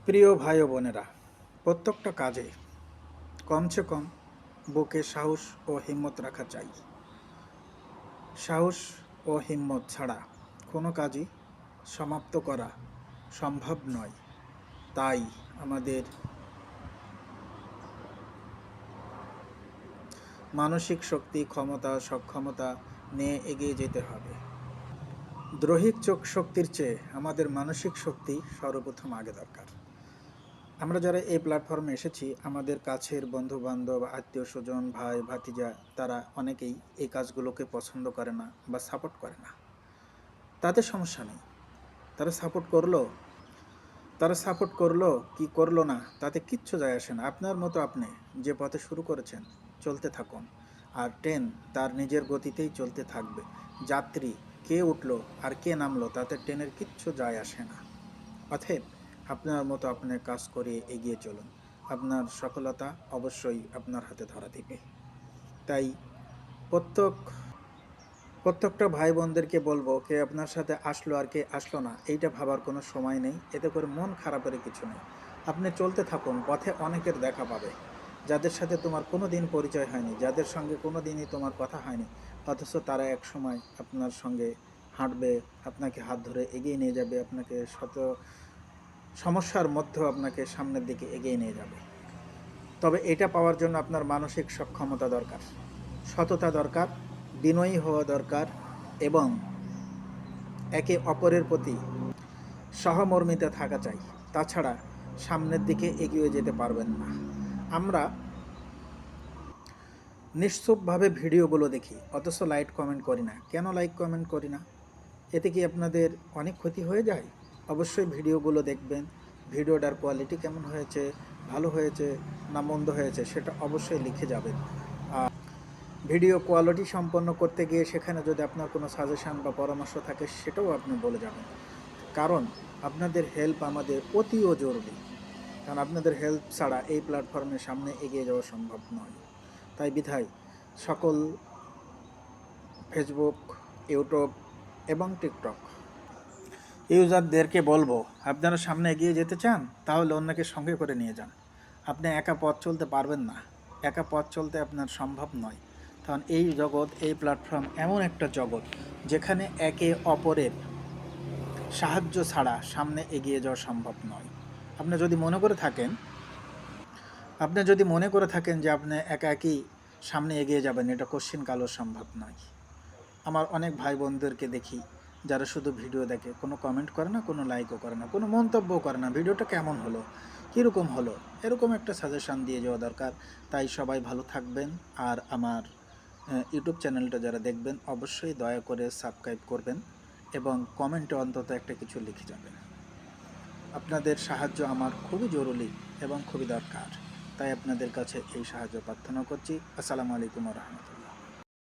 প্রিয় ভাই ও বোনেরা, প্রত্যেকটা কাজে কমসে কম বুকে সাহস ও হিম্মত রাখা চাই। সাহস ও হিম্মত ছাড়া কোনো কাজই সমাপ্ত করা সম্ভব নয়। তাই আমাদের মানসিক শক্তি, ক্ষমতা, সক্ষমতা নিয়ে এগিয়ে যেতে হবে। দৈহিক শক্তির চেয়ে আমাদের মানসিক শক্তি সর্বপ্রথম আগে দরকার। আমরা যারা এই প্ল্যাটফর্মে এসেছি, আমাদের কাছের বন্ধু বান্ধব, আত্মীয় স্বজন, ভাই ভাতিজা, তারা অনেকেই এই কাজগুলোকে পছন্দ করে না বা সাপোর্ট করে না। তাদের সমস্যা নেই, তারা সাপোর্ট করলো কি করলো না তাতে কিচ্ছু যায় আসে না। আপনার মতো আপনি যে পথে শুরু করেছেন, চলতে থাকুন। আর ট্রেন তার নিজের গতিতেই চলতে থাকবে। যাত্রী কে উঠলো আর কে নামলো তাতে ট্রেনের কিচ্ছু যায় আসে না। অতএব আপনার মতো আপনি কাজ করে এগিয়ে চলুন। আপনার সফলতা অবশ্যই আপনার হাতে ধরা দিবে। তাই প্রত্যেক প্রত্যেকটা ভাই বোনদেরকে বলবো, কে আপনার সাথে আসলো আর কে আসলো না এইটা ভাবার কোনো সময় নেই। এতে করে মন খারাপের কিছু নেই। আপনি চলতে থাকুন, পথে অনেকের দেখা পাবে, যাদের সাথে তোমার কোনো দিন পরিচয় হয়নি, যাদের সঙ্গে কোনো দিনই তোমার কথা হয়নি, অথচ তারা এক সময় আপনার সঙ্গে হাঁটবে, আপনাকে হাত ধরে এগিয়ে নিয়ে যাবে, আপনাকে শত সমস্যার মধ্যেও আপনাকে সামনের দিকে এগিয়ে নিয়ে যাবে। তবে এটা পাওয়ার জন্য আপনার মানসিক সক্ষমতা দরকার, সততা দরকার, বিনয়ী হওয়া দরকার এবং একে অপরের প্রতি সহমর্মিতা থাকা চাই। তাছাড়া সামনের দিকে এগিয়ে যেতে পারবেন না। আমরা নিশ্চুপভাবে ভিডিওগুলো দেখি, অথচ লাইক কমেন্ট করি না। কেন লাইক কমেন্ট করি না? এতে কি আপনাদের অনেক ক্ষতি হয়ে যায়? অবশ্যই ভিডিওগুলো দেখবেন। ভিডিওটার কোয়ালিটি কেমন হয়েছে, ভালো হয়েছে না মন্দ হয়েছে, সেটা অবশ্যই লিখে যাবেন। আর ভিডিও কোয়ালিটি সম্পন্ন করতে গিয়ে সেখানে যদি আপনার কোনো সাজেশান বা পরামর্শ থাকে, সেটাও আপনি বলে যাবেন। কারণ আপনাদের হেল্প আমাদের অতিও জরুরি। কারণ আপনাদের হেল্প ছাড়া এই প্ল্যাটফর্মের সামনে এগিয়ে যাওয়া সম্ভব নয়। তাই বিধায় সকল ফেসবুক, ইউটিউব এবং টিকটক ইউজারদেরকে বলবো, আপনারা সামনে এগিয়ে যেতে চান তাহলে অন্যকে সঙ্গে করে নিয়ে যান। আপনি একা পথ চলতে পারবেন না, একা পথ চলতে আপনার সম্ভব নয়। কারণ এই জগৎ, এই প্ল্যাটফর্ম এমন একটা জগৎ যেখানে একে অপরের সাহায্য ছাড়া সামনে এগিয়ে যাওয়া সম্ভব নয়। আপনি যদি মনে করে থাকেন যে আপনি একা একই সামনে এগিয়ে যাবেন, এটা কোশ্চিন কালও সম্ভব নয়। আমার অনেক ভাই বোনদেরকে দেখি যারা শুধু ভিডিও দেখে, কোনো কমেন্ট করে না, কোনো লাইকও করে না, কোনো মন্তব্যও করে না। ভিডিওটা কেমন হলো, কীরকম হলো, এরকম একটা সাজেশান দিয়ে যাওয়া দরকার। তাই সবাই ভালো থাকবেন। আর আমার ইউটিউব চ্যানেলটা যারা দেখবেন, অবশ্যই দয়া করে সাবস্ক্রাইব করবেন এবং কমেন্টে অন্তত একটা কিছু লিখে যাবেন। আপনাদের সাহায্য আমার খুবই জরুরি এবং খুবই দরকার। তাই আপনাদের কাছে এই সাহায্য প্রার্থনা করছি। আসসালামু আলাইকুম ওয়া রাহমাতুল্লাহ।